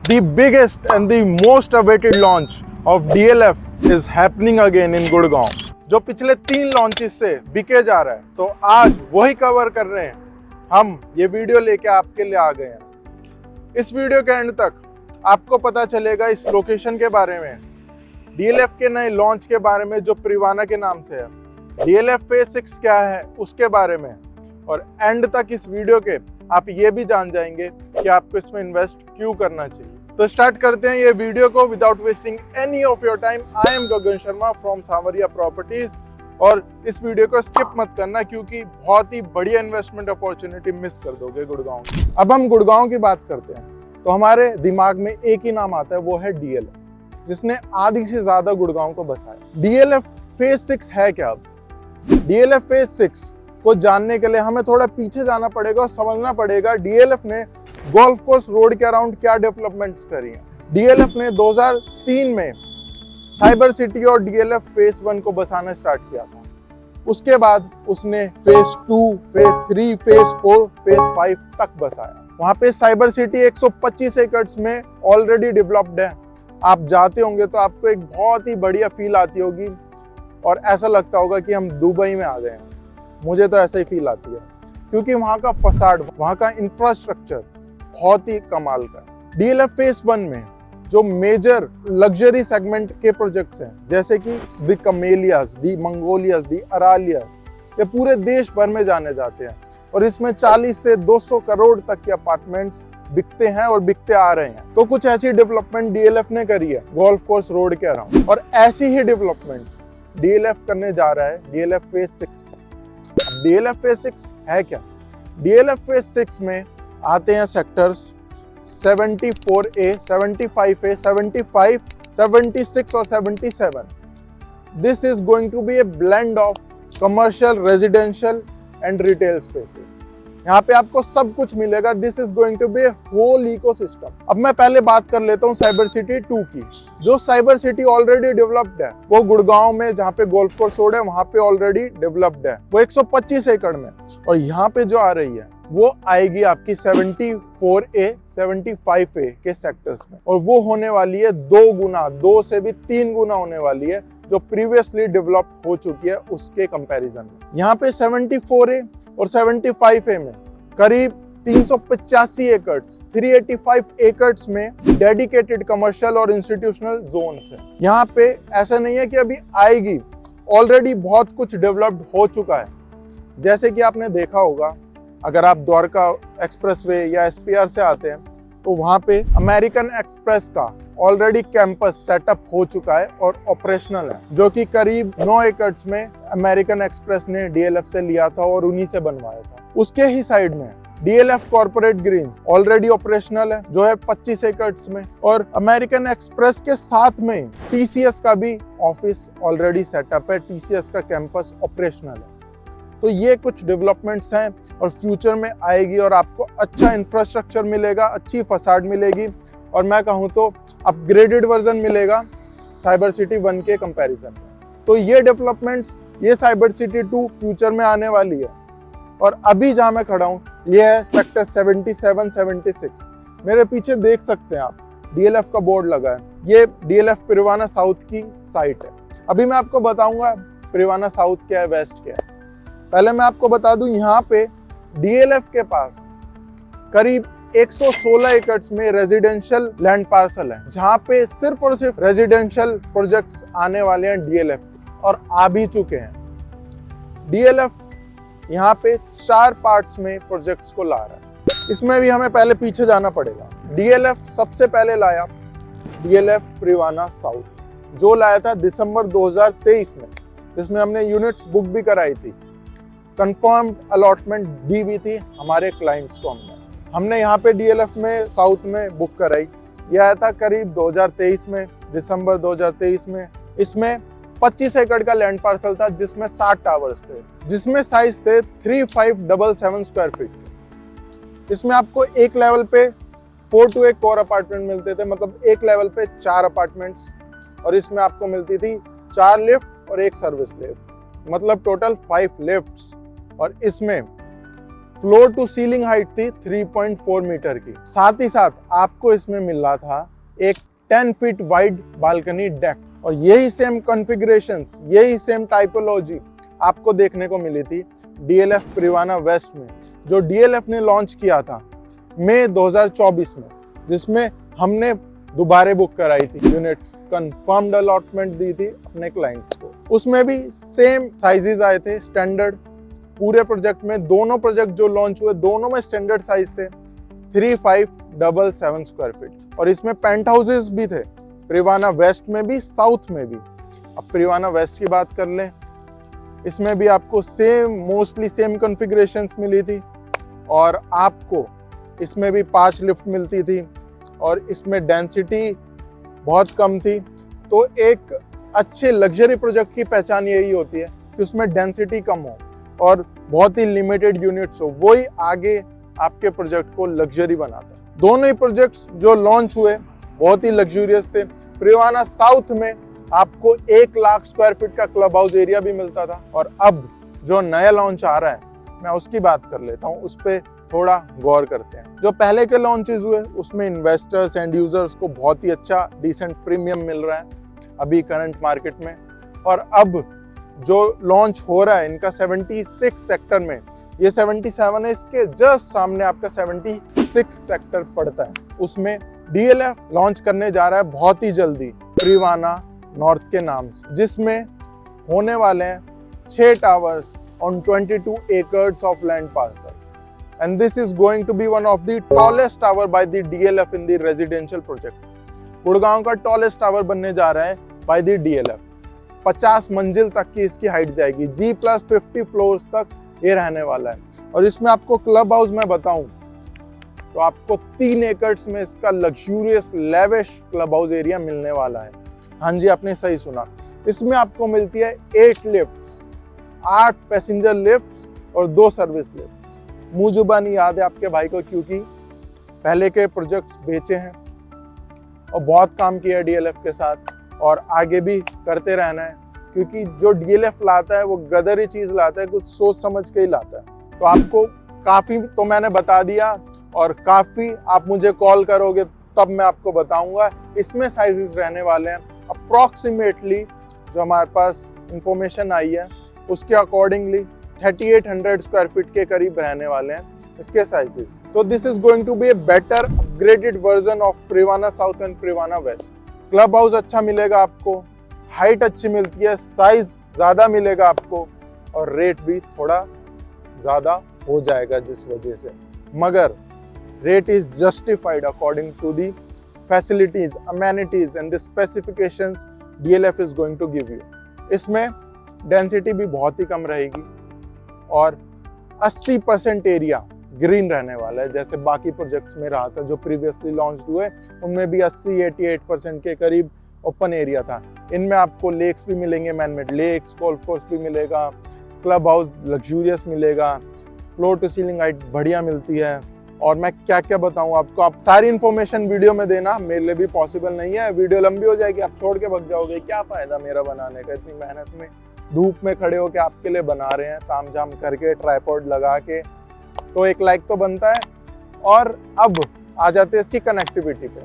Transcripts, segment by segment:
The biggest and the most awaited launch of DLF is happening again in Gurgaon, जो पिछले 3 launches से बिके जा रहा है। तो आज वही कवर कर रहे हैं हम, ये वीडियो लेके आपके लिए आ गए हैं। इस वीडियो के एंड तक आपको पता चलेगा इस लोकेशन के बारे में, DLF के नए लॉन्च के बारे में जो प्रिवाना के नाम से है, DLF फेज 6 क्या है उसके बारे में, और एंड तक इस वीडियो के आप ये भी जान जाएंगे कि आपको इसमें इन्वेस्ट क्यों करना चाहिए। तो स्टार्ट करते हैं ये वीडियो को without wasting any of your time. I am Gagan Sharma from Sanwariya properties, और इस वीडियो को स्किप मत करना क्योंकि बहुत ही बढ़िया इन्वेस्टमेंट अपॉर्चुनिटी मिस कर दोगे गुड़गांव की। अब हम गुड़गांव की बात करते हैं तो हमारे दिमाग में एक ही नाम आता है, वो है DLF, जिसने आधी से ज्यादा गुड़गांव को बसाया। DLF फेज 6 है क्या? अब DLF फेज 6 को जानने के लिए हमें थोड़ा पीछे जाना पड़ेगा और समझना पड़ेगा DLF ने गोल्फ कोर्स रोड के अराउंड क्या डेवलपमेंट्स करी हैं। DLF ने 2003 में साइबर सिटी और DLF फेज 1 को बसाना स्टार्ट किया था। उसके बाद उसने फेज 2, फेज 3, फेज 4, फेज 5 तक बसाया। वहां पे साइबर सिटी 125 एकड़्स में ऑलरेडी डेवलप्ड है। आप जाते होंगे तो आपको एक बहुत ही बढ़िया फील आती होगी और ऐसा लगता होगा कि हम दुबई में आ गए हैं। मुझे तो ऐसा ही फील आती है क्योंकि वहाँ का फसाड, वहाँ का इंफ्रास्ट्रक्चर बहुत ही कमाल का है। DLF फेज 1 में जो मेजर लग्जरी सेगमेंट के प्रोजेक्ट्स हैं, जैसे कि द कमेलियास, द मंगोलियास, द अरालियास, ये पूरे देश भर में जाने जाते हैं और इसमें 40 से 200 करोड़ तक के अपार्टमेंट्स बिकते हैं और बिकते आ रहे हैं। तो कुछ ऐसी डेवलपमेंट DLF ने करी है गोल्फ कोर्स रोड के अराउंड, और ऐसी ही डेवलपमेंट DLF करने जा रहा है DLF फेज 6। DLF फेज 6 है क्या? DLF फेज 6 में आते हैं सेक्टर्स 74A, 75A, 75, 76 और 77। This is going to be a blend of commercial, residential and retail spaces. यहाँ पे आपको सब कुछ मिलेगा। This is going to be a whole ecosystem. अब मैं पहले बात कर लेता हूँ साइबर सिटी 2 की। जो साइबर सिटी ऑलरेडी डेवलप्ड है वो गुड़गांव में, जहाँ पे गोल्फ कोर्स रोड है, वहाँ पे ऑलरेडी डेवलप्ड है। वो 125 एकड़ में, और यहाँ पे जो आ रही है वो आएगी आपकी 74A, 75A के सेक्टर्स में, और वो होने वाली है 2 गुना, 2 से भी 3 गुना होने वाली है जो प्रीवियसली डेवलप हो चुकी है उसके कंपैरिजन में। यहाँ पे 74A और 75A में करीब 385 एकड़्स, 385 एकड़्स में डेडिकेटेड कमर्शियल और इंस्टीट्यूशनल जोन्स है। यहाँ पे ऐसा नहीं है कि अभी आएगी, ऑलरेडी बहुत कुछ डेवलप्ड हो चुका है। जैसे कि आपने देखा होगा, अगर आप द्वारका एक्सप्रेसवे या SPR से आते हैं तो वहाँ पे अमेरिकन एक्सप्रेस का ऑलरेडी कैंपस सेटअप हो चुका है और ऑपरेशनल है, जो कि करीब 9 एकड़्स में अमेरिकन एक्सप्रेस ने DLF से लिया था और उन्हीं से बनवाया था। उसके ही साइड में DLF Corporate Greens already operational है, जो है 25 एकड़्स में, और अमेरिकन एक्सप्रेस के साथ में TCS का भी ऑफिस ऑलरेडी सेटअप है, TCS का कैंपस ऑपरेशनल है। तो ये कुछ डेवलपमेंट्स हैं और फ्यूचर में आएगी और आपको अच्छा इंफ्रास्ट्रक्चर मिलेगा, अच्छी फसाड मिलेगी, और मैं कहूँ तो अपग्रेडेड वर्जन मिलेगा साइबर सिटी 1 के कंपैरिजन में। तो ये डेवलपमेंट्स, ये साइबर सिटी 2 फ्यूचर में आने वाली है। और अभी जहाँ मैं खड़ा हूँ ये है सेक्टर 77, 76। मेरे पीछे देख सकते हैं आप, DLF का बोर्ड लगा है। ये DLF प्रिवाना साउथ की साइट है। अभी मैं आपको बताऊंगा प्रिवाना साउथ क्या है, वेस्ट क्या है। पहले मैं आपको बता दूं, यहाँ पे DLF के पास करीब 116 एकड़्स में रेजिडेंशियल लैंड पार्सल है, जहाँ पे सिर्फ और सिर्फ रेजिडेंशियल प्रोजेक्ट्स आने वाले हैं DLF, और आ भी चुके हैं। DLF यहाँ पे 4 पार्ट्स में प्रोजेक्ट्स को ला रहा है। इसमें भी हमें पहले पीछे जाना पड़ेगा। DLF सबसे पहले लाया DLF प्रिवाना साउथ, जो लाया था दिसंबर 2023 में, जिसमें हमने यूनिट्स बुक भी कराई थी, कंफर्म्ड अलॉटमेंट दी भी थी हमारे क्लाइंट्स को। हमने यहाँ पे DLF में साउथ में बुक कराई। यह आया था करीब 2023 में, दिसंबर 2023 में। इसमें 25 एकड़ का लैंड पार्सल था, जिसमें 60 टावर्स थे, जिसमें साइज थे 3577 स्क्वायर फीट। इसमें आपको एक लेवल पे 4 to 8 कोर अपार्टमेंट मिलते थे, मतलब एक लेवल पे 4 अपार्टमेंट्स, और इसमें आपको मिलती थी 4 लिफ्ट और 1 सर्विस लिफ्ट, मतलब टोटल 5 लिफ्ट्स। और इसमें फ्लोर टू सीलिंग हाइट थी 3.4 मीटर की। साथ ही साथ आपको इसमें मिल रहा था एक 10 फीट वाइड बालकनी डेक, और यही सेम कॉन्फ़िगरेशंस, यही सेम टाइपोलॉजी आपको देखने को मिली थी DLF प्रिवाना वेस्ट में, जो DLF ने लॉन्च किया था मई 2024 में, जिसमें हमने दोबारा बुक कराई थी यूनिट्स, कंफर्म्ड अलॉटमेंट दी थी अपने क्लाइंट्स को। उसमें भी सेम साइजेस आए थे स्टैंडर्ड पूरे प्रोजेक्ट में। दोनों प्रोजेक्ट जो लॉन्च हुए दोनों में स्टैंडर्ड साइज थे 3577 स्क्वायर फीट, और इसमें पेंट हाउसेस भी थे प्रिवाना वेस्ट में भी, साउथ में भी। अब प्रिवाना वेस्ट की बात कर लें, इसमें भी आपको मोस्टली सेम कॉन्फ़िगरेशंस मिली थी, और आपको इसमें भी 5 लिफ्ट मिलती थी, और इसमें डेंसिटी बहुत कम थी। तो एक अच्छे लग्जरी प्रोजेक्ट की पहचान यही होती है कि उसमें डेंसिटी कम हो और बहुत ही लिमिटेड यूनिट्स हो, वही आगे आपके प्रोजेक्ट को लग्जरी बनाता है। दोनों ही प्रोजेक्ट्स जो लॉन्च हुए बहुत ही लग्जूरियस थे। प्रिवाना साउथ में आपको 1 लाख स्क्वायर फीट का क्लब हाउस एरिया भी मिलता था, और अब जो नया लॉन्च आ रहा है मैं उसकी बात कर लेता हूँ, उस पर थोड़ा गौर करते हैं। जो पहले के लॉन्चेस हुए उसमें इन्वेस्टर्स एंड यूजर्स को बहुत ही अच्छा डिसेंट प्रीमियम मिल रहा है अभी करंट मार्केट में, और अब जो लॉन्च हो रहा है इनका 76 सेक्टर में, ये 77 है, इसके जस्ट सामने आपका 76 सेक्टर पड़ता है, उसमें DLF लॉन्च करने जा रहा है बहुत ही जल्दी प्रिवाना नॉर्थ के नाम से, जिसमें होने वाले हैं 6 towers on 22 acres of land parcel, and this is going to be one of the tallest tower by the DLF in the residential project. Gurgaon का टॉलेस्ट टावर बनने जा रहा है by the DLF। 50 मंजिल तक की इसकी हाइट जाएगी, G+50 फ्लोर्स तक ये रहने वाला है। और इसमें आपको क्लब हाउस में बताऊं तो आपको 3 एकड़ में इसका luxurious lavish club house area मिलने वाला है। हाँ जी, आपने सही सुना, इसमें आपको मिलती है 8 लिफ्ट्स, 8 पैसेंजर लिफ्ट्स और 2 सर्विस लिफ्ट्स। मुँह जुबानी याद है आपके भाई को, क्योंकि पहले के प्रोजेक्ट्स बेचे हैं और बहुत काम किया है DLF के साथ, और आगे भी करते रहना है, क्योंकि जो DLF लाता है वो गदरी चीज लाता है, कुछ सोच समझ के ही लाता है। तो आपको काफी तो मैंने बता दिया, और काफी आप मुझे कॉल करोगे तब मैं आपको बताऊंगा। इसमें साइजेस रहने वाले हैं अप्रॉक्सीमेटली, जो हमारे पास इंफॉर्मेशन आई है उसके अकॉर्डिंगली 3800 स्क्वायर फीट के करीब रहने वाले हैं इसके साइजेस। तो this is going to be a better upgraded version of Privana South and Privana West. Club house अच्छा मिलेगा आपको, हाइट अच्छी मिलती है, साइज ज्यादा मिलेगा आपको, और रेट भी थोड़ा ज्यादा हो जाएगा जिस वजह से, मगर rate is justified according to the facilities, amenities and the specifications DLF is going to give you. इसमें डेंसिटी भी बहुत ही कम रहेगी, और 80% एरिया ग्रीन रहने वाला है, जैसे बाकी प्रोजेक्ट्स में रहा था जो प्रीवियसली लॉन्च हुए, उनमें भी 80-88% के करीब ओपन एरिया था। इनमें आपको लेक्स भी मिलेंगे, मैनमेड लेक्स, गोल्फ कोर्स भी मिलेगा, क्लब हाउस लग्जूरियस मिलेगा, फ्लोर टू सीलिंग हाइट बढ़िया मिलती है। और मैं क्या क्या बताऊं आपको, आप सारी इन्फॉर्मेशन वीडियो में देना मेरे लिए भी पॉसिबल नहीं है, वीडियो लंबी हो जाएगी, आप छोड़ के भाग जाओगे, क्या फायदा मेरा बनाने का, इतनी मेहनत में धूप में खड़े होके आपके लिए बना रहे हैं, ताम झाम करके ट्राइपॉड लगा के, तो एक लाइक तो बनता है। और अब आ जाते हैं इसकी कनेक्टिविटी पे।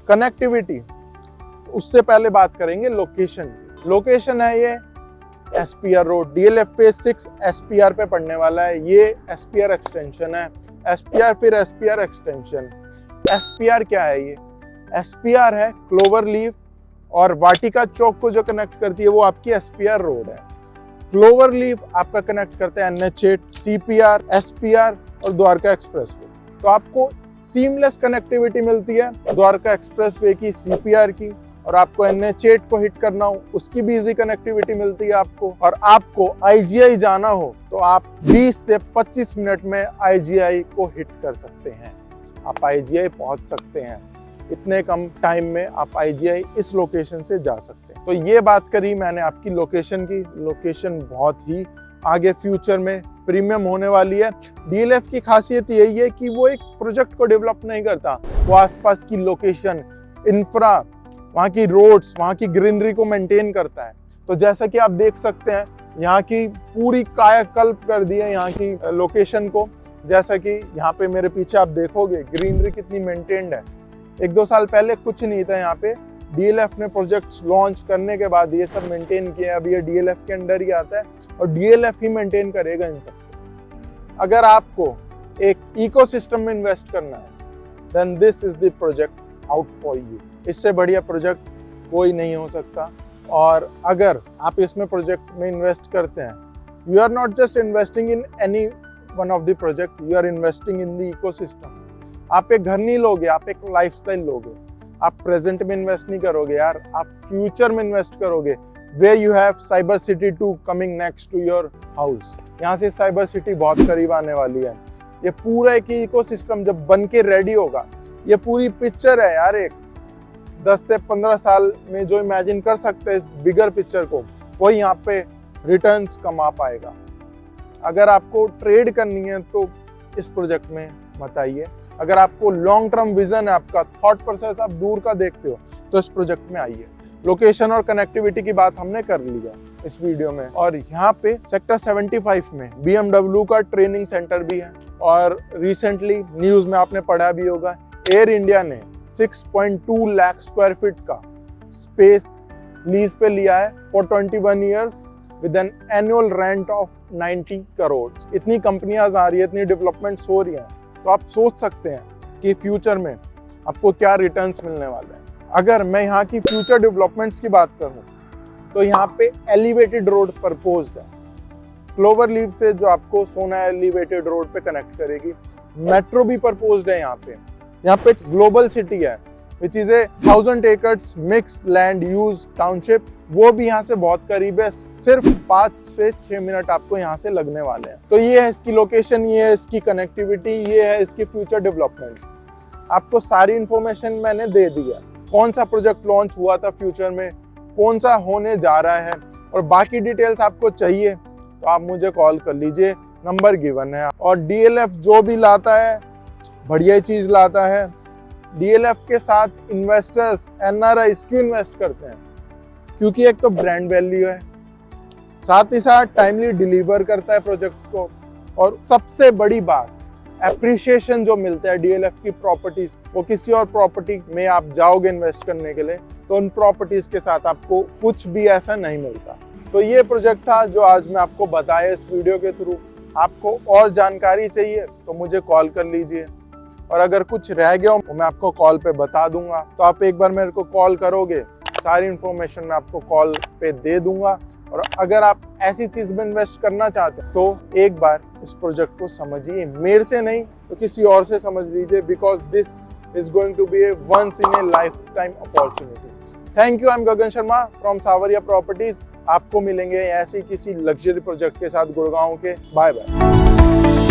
कनेक्टिविटी उससे पहले बात करेंगे लोकेशन। लोकेशन है ये SPR road, DLF phase 6 SPR पे पड़ने वाला है। ये SPR एक्सटेंशन है, SPR फिर SPR एक्सटेंशन। SPR क्या है? ये SPR है क्लोवर लीफ और वाटिका चौक को जो कनेक्ट करती है वो आपकी SPR रोड है। क्लोवर लीफ आपका कनेक्ट करते हैं NH8, CPR, SPR और द्वारका एक्सप्रेसवे। तो आपको सीमलेस कनेक्टिविटी मिलती है द्वारका एक्सप्रेसवे की, CPR की, और आपको NH8 को हिट करना हो उसकी भी इजी कनेक्टिविटी मिलती है आपको। और आपको IGI जाना हो तो आप 20 से 25 मिनट में IGI को हिट कर सकते हैं, आप IGI पहुंच सकते हैं। इतने कम टाइम में आप IGI इस लोकेशन से जा सकते हैं। तो ये बात करी मैंने आपकी लोकेशन की। लोकेशन बहुत ही आगे फ्यूचर में प्रीमियम होने वाली है। DLF की खासियत यही है कि वो एक प्रोजेक्ट को डेवलप नहीं करता, वो आसपास की लोकेशन, इंफ्रा, वहाँ की रोड्स, वहाँ की ग्रीनरी को मेंटेन करता है। तो जैसा कि आप देख सकते हैं यहाँ की पूरी कायाकल्प कर दी है यहाँ की लोकेशन को। जैसा कि यहाँ पे मेरे पीछे आप देखोगे ग्रीनरी कितनी मेंटेन्ड है। 1-2 साल पहले कुछ नहीं था यहाँ पे। DLF ने प्रोजेक्ट्स लॉन्च करने के बाद ये सब मेंटेन किए। अब ये DLF के अंडर ही आता है और DLF ही मेंटेन करेगा इन सब। अगर आपको एक इकोसिस्टम में इन्वेस्ट करना है then this is the project out for you. इससे बढ़िया प्रोजेक्ट कोई नहीं हो सकता। और अगर आप इसमें प्रोजेक्ट में इन्वेस्ट करते हैं, you are not just investing in any one of the project, you are investing in the ecosystem. आप एक घर नहीं लोगे, आप एक लाइफस्टाइल लोगे। आप प्रेजेंट में इन्वेस्ट नहीं करोगे यार, आप फ्यूचर में इन्वेस्ट करोगे। Where you have cyber city 2 coming next to your house. यहाँ से साइबर सिटी बहुत करीब आने वाली है। ये पूरा एक इकोसिस्टम जब बन के रेडी होगा, ये पूरी पिक्चर है यार। एक 10 से 15 साल में जो इमेजिन कर सकते हैं इस बिगर पिक्चर को, वही यहाँ पे रिटर्न्स कमा पाएगा। अगर आपको ट्रेड करनी है तो इस प्रोजेक्ट में मत आइए। अगर आपको लॉन्ग टर्म विजन है, आपका थॉट प्रोसेस आप दूर का देखते हो, तो इस प्रोजेक्ट में आइए। लोकेशन और कनेक्टिविटी की बात हमने कर ली है इस वीडियो में। और यहाँ पे सेक्टर 75 में BMW का ट्रेनिंग सेंटर भी है। और रिसेंटली न्यूज में आपने पढ़ा भी होगा, एयर इंडिया ने 6.2 लाख स्क्वायर फीट का स्पेस लीज पे लिया है for 21 years with an annual rent of 90 crore. इतनी कंपनियां आ रही है, इतनी डेवलपमेंट्स हो रही हैं, तो आप सोच सकते हैं कि फ्यूचर में आपको क्या रिटर्न्स मिलने वाले हैं। अगर मैं यहाँ की फ्यूचर डेवलपमेंट्स की बात करूँ तो यहाँ पे एलिवेटेड रोड प्रपोज्ड है। क्लोवर लीव से जो आपको सोना एलिवेटेड रोड पे कनेक्ट करेगी। मेट्रो भी प्रपोज्ड है यहाँ पे। यहाँ पे ग्लोबल सिटी है which is a 1000 acres mixed land use township, वो भी यहाँ से बहुत करीब है। सिर्फ 5 से 6 मिनट आपको यहाँ से लगने वाले हैं। तो ये है इसकी लोकेशन, ये है इसकी कनेक्टिविटी, ये है इसकी फ्यूचर डेवलपमेंट्स। आपको सारी इंफॉर्मेशन मैंने दे दी है। कौन सा प्रोजेक्ट लॉन्च हुआ था फ्यूचर में, कौन सा होने जा रहा है, और बाकी डिटेल्स आपको चाहिए तो आप मुझे कॉल कर लीजिए, नंबर गिवन है। और DLF जो भी लाता है बढ़िया चीज लाता है। DLF के साथ इन्वेस्टर्स NRIs क्यों इन्वेस्ट करते हैं? क्योंकि एक तो ब्रांड वैल्यू है, साथ ही साथ टाइमली डिलीवर करता है प्रोजेक्ट्स को, और सबसे बड़ी बात एप्रिशिएशन जो मिलता है DLF की प्रॉपर्टीज, वो किसी और प्रॉपर्टी में आप जाओगे इन्वेस्ट करने के लिए तो उन प्रॉपर्टीज के साथ आपको कुछ भी ऐसा नहीं मिलता। तो ये प्रोजेक्ट था जो आज मैं आपको बताया इस वीडियो के थ्रू। आपको और जानकारी चाहिए तो मुझे कॉल कर लीजिए, और अगर कुछ रह गया हो तो मैं आपको कॉल पे बता दूंगा। तो आप एक बार मेरे को कॉल करोगे, सारी इन्फॉर्मेशन मैं आपको कॉल पे दे दूंगा। और अगर आप ऐसी चीज में इन्वेस्ट करना चाहते हैं तो एक बार इस प्रोजेक्ट को समझिए, मेरे से नहीं तो किसी और से समझ लीजिए, because this is going to be a once in a lifetime opportunity. Thank you, I am Gagan Sharma from Sawariya Properties. आपको मिलेंगे ऐसी किसी लग्जरी प्रोजेक्ट के साथ गुड़गांव के। Bye bye.